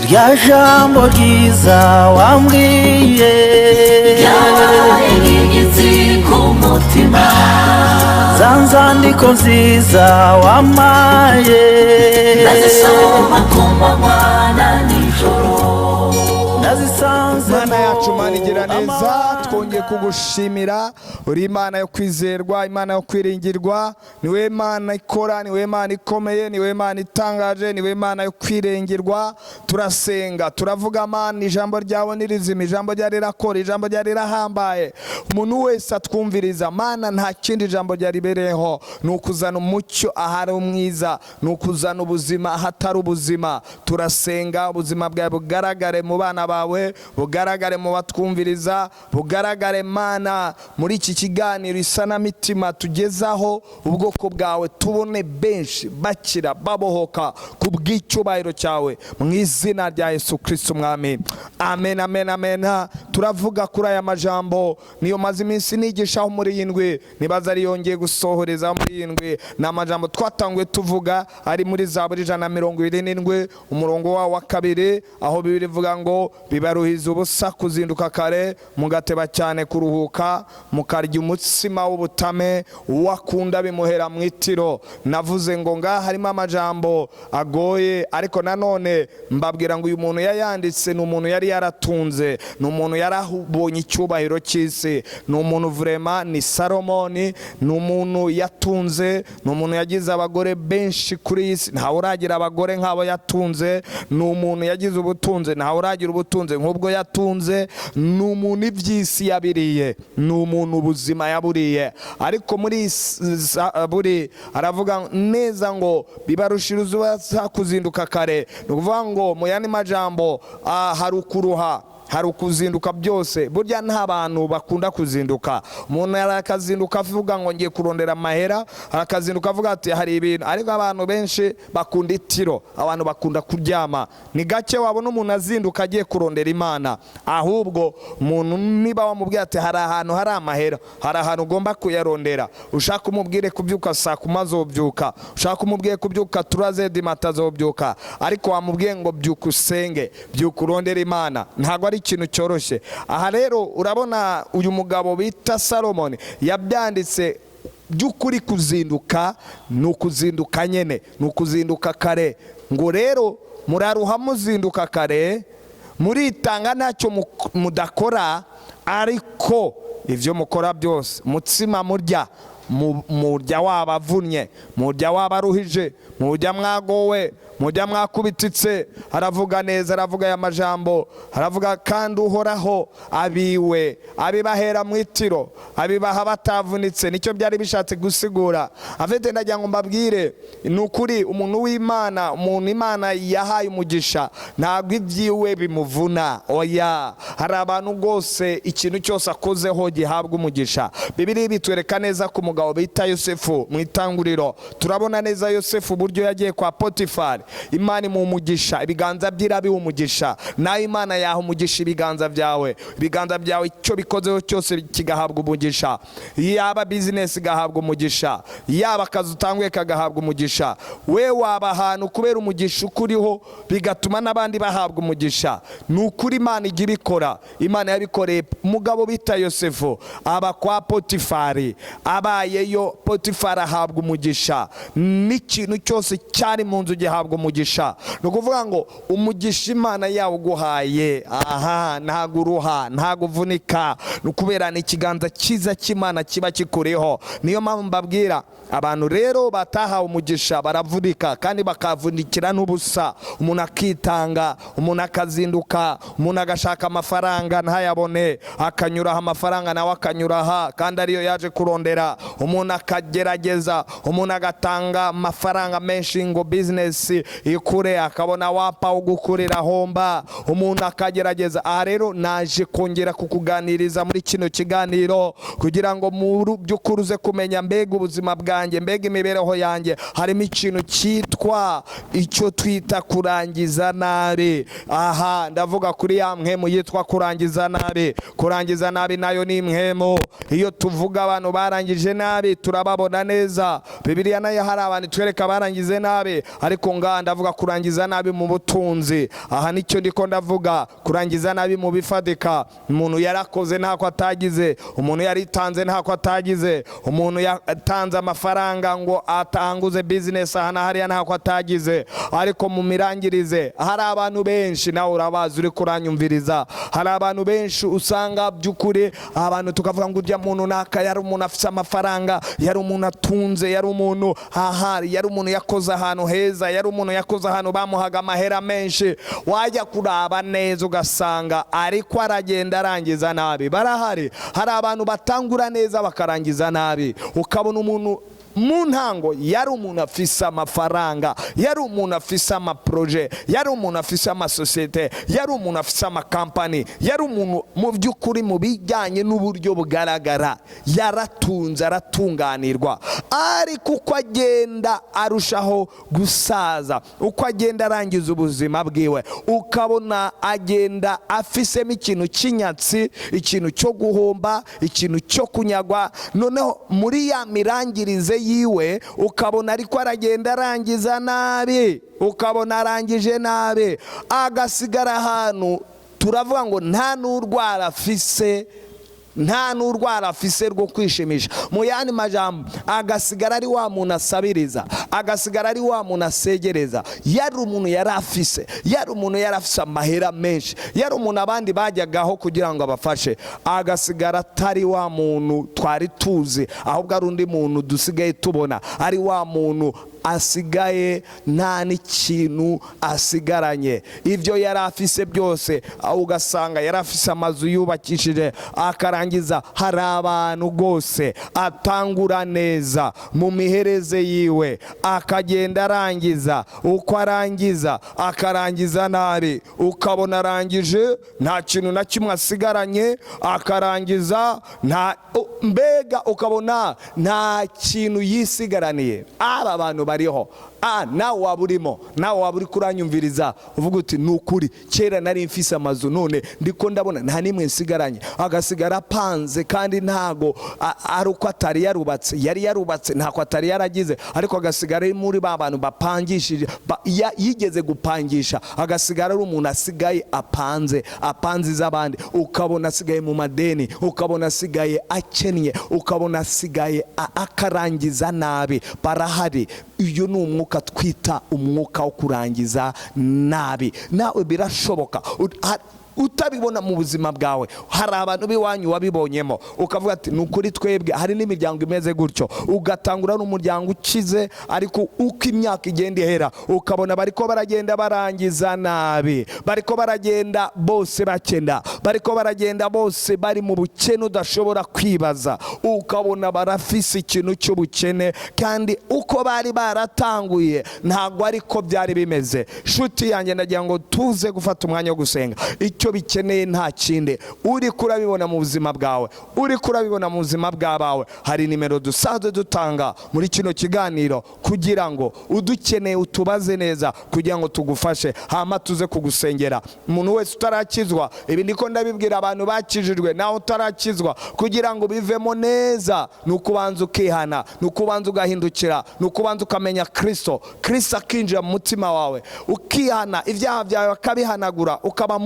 rya jambo ryiza wambwiye ryabaye nk'igitsi ku mutima, za nzandiko nziza wampaye ndazisoma ku manywa na nijoro. Mana yacu, Mana igira neza, twongeye kugushimira. Uri Imana yo kwizerwa, Imana yo kwiringirwa. Niwe Mana ikora, niwe Mana ikomeye, niwe Mana itangaje, niwe Mana yo kwiringirwa. Turasenga, turavuga Mana, ijambo ryawe ni rizima, ijambo ryawe rirakora, ijambo ryawe rirahambaye. Umuntu wese atwumviriza Mana, nta kindi ijambo ryawe ribereyeho, ni ukuzana umucyo ahari umwiza, ni ukuzana ubuzima ahatari ubuzima. Turasenga ubuzima bwawe bugaragare mu bana bawe, bugaragare mu batwumviriza, bugaragare Mana muri iki kiganiro isanamitima tugezaho, ubwoko bwawe tubone benshi bakira babohoka ku bw'icyubahiro cyawe, mu izina rya Yesu Kristo Mwami. Amen, amen, amen. Turavuga kuri aya majambo, niyo maze iminsi nigishaho muri yindwi, nibaza ari yongeye gusohoreza muri yindwi. Ni amajambo twatanguye tuvuga ari muri Zaburi 127 umurongo wa 2, aho Bibiri ivuga ngo bibaruhiza ubusa kuzinduka kare, mugateba cyane kuruhuka, mukarya umutsima w'ubutame, uwakunda bimuhera mu itiro. Navuze ngo ngaha harimo amajambo agoye, ariko nanone mbabwira ngo uyu muntu yayanditse ni umuntu yari yaratunze, ni umuntu yarabonye icyubahiro cy'isi, ni umuntu vrema, ni Salomoni, ni umuntu yatunze, ni umuntu yagize abagore benshi kuri iyi si, ntawe uragira abagore nk'abo yatunze, ni umuntu yagize ubutunzi, ntawe uragira ubutunzi nk'ubwo yatunze, ni umuntu iby'isi yabiriye, ni umuntu ubuzima yaburiye. Ariko muri Zaburi aravuga neza ngo bibarushiriza ubusa kuzinduka kare, ni ukuvuga ngo mu yandi majambo hari ukuruha, hari ukuzinduka byose. Burya nta bantu bakunda kuzinduka. Umuntu yarakazinduka avuga ngo ngiye kurondera amahera, arakazinduka avuga ati hari ibintu. Ariko abantu benshi bakunda itiro, abantu bakunda kuryama. Ni gake wabona umuntu azinduka agiye kurondera Imana. Ahubwo umuntu niba wamubwira ati hari ahantu hari amahera, hari ahantu ugomba kuyarondera, ushaka umubwire kubyuka saa 10 azobyuka, ushaka umubwire kubyuka turaze dimata azobyuka. Ariko wamubwiye ngo byuka usenge, byuka urondera Imana, ntago ari ikintu cyoroshye. Aha rero urabona uyu mugabo bita Salomoni yabyanditse by'ukuri. Kuzinduka ni ukuzinduka nyene, ni ukuzinduka kare. Ngo rero muraruha muzinduka kare, muritanga ntacyo mudakora, ariko ivyo mukora byose mutsima murya, murya wabavunnye, murya wabaruhije, murya mwagowe, mujya mwakubititse. Aravuga neza, aravuga aya majambo, aravuga kandi uhoraho abiwe abibahera mu itiro, abibaha batavunitse. Nicyo byari bishatse gusigura. Afite ndagira ngo mbabwire ni ukuri, umuntu w'Imana, umuntu Imana yahaye umugisha, ntabwo ibyiwe bimuvuna. Oya, hari abantu rwose ikintu cyose akozeho gihabwa umugisha. Bibiri bitwereka neza ku mugabo bita Yosefu mu Itanguriro. Turabona neza Yosefu buryo yagiye kwa Potifari, Imana mu umugisha, ibiganza by'irabi umugisha. Nawe Imana yaha umugisha ibiganza byawe, ibiganza byawe icyo bikozeho cyose kigahabwa umugisha. Yaba business gahabwa umugisha, yaba akazi utanguye kagahabwa umugisha. We waba ahantu kubera umugisha ukuriho bigatuma n'abandi bahabwa umugisha. Ni ukuri Imana igira ikora. Imana yabikoreye umugabo bita Yosefu, aba kwa Potifari, abayeyo Potifari ahabwa umugisha. N'ikintu cyose cyari mu nzu gihabwa umugisha. No kuvuga ngo umugisha Imana yawo guhaye, aha ntago uruha, ntago uvunika, nukubera ni ikiganza cyiza cy'Imana kiba kikureho. Niyo mpamvu mbabwira abantu rero batahawe umugisha baravunika, kandi bakavunikira n'ubusa. Umuntu akitanga, umuntu akazinduka, umuntu agashaka amafaranga ntayabone, akanyuraho amafaranga nawe akanyuraha, kandi ariyo yaje kurondera. Umuntu akagerageza, umuntu agatanga amafaranga menshi ngo business ikure, akabona wapa ugukurira homba. Umuntu akagerageza. Aha rero naje kongera kukuganiriza muri kino kiganiro kugira ngo mu by'ukuri uze kumenya mbega ubuzima bwanjye, mbega imibereho yanjye harimo ikintu cyitwa icyo twita kurangiza nabi. Aha ndavuga kuri ya mpemu yitwa kurangiza nabi. Kurangiza nabi nayo ni impemu. Iyo tuvuga abantu barangije nabi turababona neza. Bibiliya nayo hari abantu twereka barangize nabi, ariko ndavuga kurangiza nabi mu butunzi. Aha nicyo ndiko ndavuga, kurangiza nabi mu bifatika. Umuntu yarakoze ntako atagize, umuntu yaritanze ntako atagize, umuntu yatanze amafaranga ngo atanguze business aha na hariya ntako atagize, ariko mu mirangirize hari abantu benshi, nawe urabazi uri kuranyumviriza, hari abantu benshi usanga by'ukuri abantu tukavuga ngo urya muntu naka yari umuntu afite amafaranga, yari umuntu atunze, yari umuntu yari umuntu yakoze ahantu heza, yari umuntu yakoze ahantu bamuhaga amahera menshi. Wajya kuraba neza ugasanga ariko aragenda arangiza nabi. Barahari, hari abantu batangura neza bakarangiza nabi. Ukabona umuntu mu ntango yari umuntu afise amafaranga, yari umuntu afise amaproje, yari umuntu afise amasosiyete, yari umuntu afise amakampani, yari umuntu mu by'ukuri mu bijyanye n'uburyo bugaragara yaratunze, aratunganirwa. Ariko uko agenda arushaho gusaza, uko agenda arangiza ubuzima bwiwe, ukabona agenda afisemo ikintu cy'inyatsi, ikintu cyo guhomba, ikintu cyo kunyagwa. Noneho muri ya mirangirize yiwe ukabona ariko aragenda arangiza nabi, ukabona arangije nabi, agasigara ahantu turavuga ngo nta n'urwara afise, nta n'urwara afise rwo kwishimisha. Mu yandi majambo, agasigara ari wa muntu asabiriza, agasigara ari wa muntu asegereza. Yari umuntu yari afise, yari umuntu yari afise amahera menshi, yari umuntu abandi bajyagaho kugira ngo abafashe, agasigara atari wa muntu twari tuzi, ahubwo ari undi muntu dusigaye tubona, ari wa muntu asigaye nta n'ikintu asigaranye. Ibyo yari afise byose, ugasanga yari afise amazu yubakishije akarangiza. Hari abantu rwose atangura neza mu mihereze yiwe, akagenda arangiza, uko arangiza akarangiza nabi, ukabona arangije nta kintu na kimwe asigaranye, akarangiza mbega ukabona nta kintu yisigaraniye. Aba bantu bariho, nawe waba urimo, nawe waba uri kuranyumviriza uvuga uti ni ukuri kera nari mfise amazu, none ndiko ndabona nta nimwe nsigaranye. Agasigara apanze, kandi ntago ari uko atari yarubatse, yari yarubatse, ntako atari yaragize, ariko agasigara ari muri ba bantu bapangishije, yigeze gupangisha. Agasigara ari umuntu asigaye apanze iz'abandi, ukabona asigaye mu madeni, ukabona asigaye akennye, ukabona asigaye akarangiza nabi. Barahari. Iyo ni umwuka twita umwuka wo kurangiza nabi. Nawe birashoboka utabibona mu buzima bwawe. Hari abantu b'iwanyu wabibonyemo ukavuga ati ni ukuri twebwe hari n'imiryango imeze gutyo, ugatangura n'umuryango ukize, ariko uko imyaka igenda ihera ukabona bariko baragenda barangiza nabi, bariko baragenda bose bakenda, bariko baragenda bose bari mu bukene udashobora kwibaza. Ukabona barafise ikintu cy'ubukene, kandi uko bari baratanguye ntabwo ariko byari bimeze. Shuti yanjye, ndagira ngo tuze gufata umwanya wo gusenga. Icyo bikeneye nta kindi, uri kurabibona mu buzima bwawe, uri kurabibona mu buzima bw'abawe. Hari nimero dusanzwe dutanga muri kino kiganiro kugira ngo udukeneye utubaze neza, kugira ngo tugufashe, hama tuze kugusengera. Umuntu wese utarakizwa, ibi ndiko ndabibwira abantu bakijijwe, naho utarakizwa, kugira ngo bivemo neza ni ukubanza ukihana, ni ukubanza ugahindukira, ni ukubanza ukamenya Kristo akinjira mu mutima wawe, ukihana ibyaha byawe akabihanagura, ukaba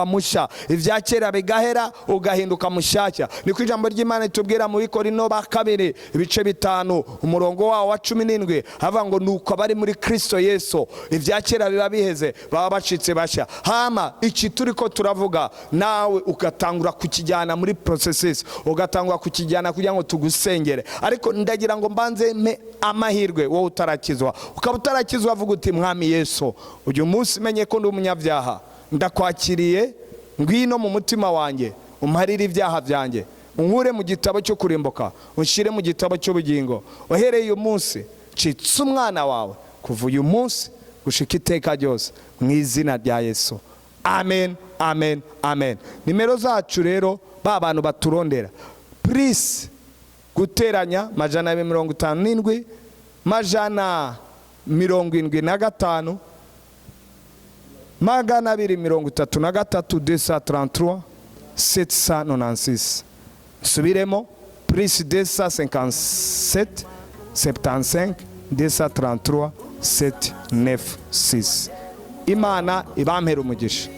mushya, ibya kera bigahera, ugahinduka mushyashya. Niko ijambo ry'Imana itubwira mu Bikorino ba 2 ibice 5 umurongo wawo wa 17, havuga ngo nuko abari muri Kristo Yesu ibya kera biba biheze, baba bacitse bashya. Hama iki turiko turavuga, nawe ugatangura kukijyana muri processes, ugatangura kukijyana kugira ngo tugusengere. Ariko ndagira ngo mbanze me amahirwe wowe utarakizwa, ukaba utarakizwa, avuga uti Mwami Yesu, uyu munsi menye ko ndi umunyabyaha, ndakwakiriye, ngwino mu mutima wanjye, umparire ibyaha byanjye, unkure mu gitabo cyo kurimbuka, unshire mu gitabo cy'ubugingo. Uhereye uyu munsi citse umwana wawe, kuva uyu munsi gushika iteka ryose, mu izina rya Yesu. Amen, amen, amen. Nimero zacu rero ba bantu baturondera, please guteranya 257 175 233 296. Subiremo plus 257 75 233 796. Imana ibampera umugisha.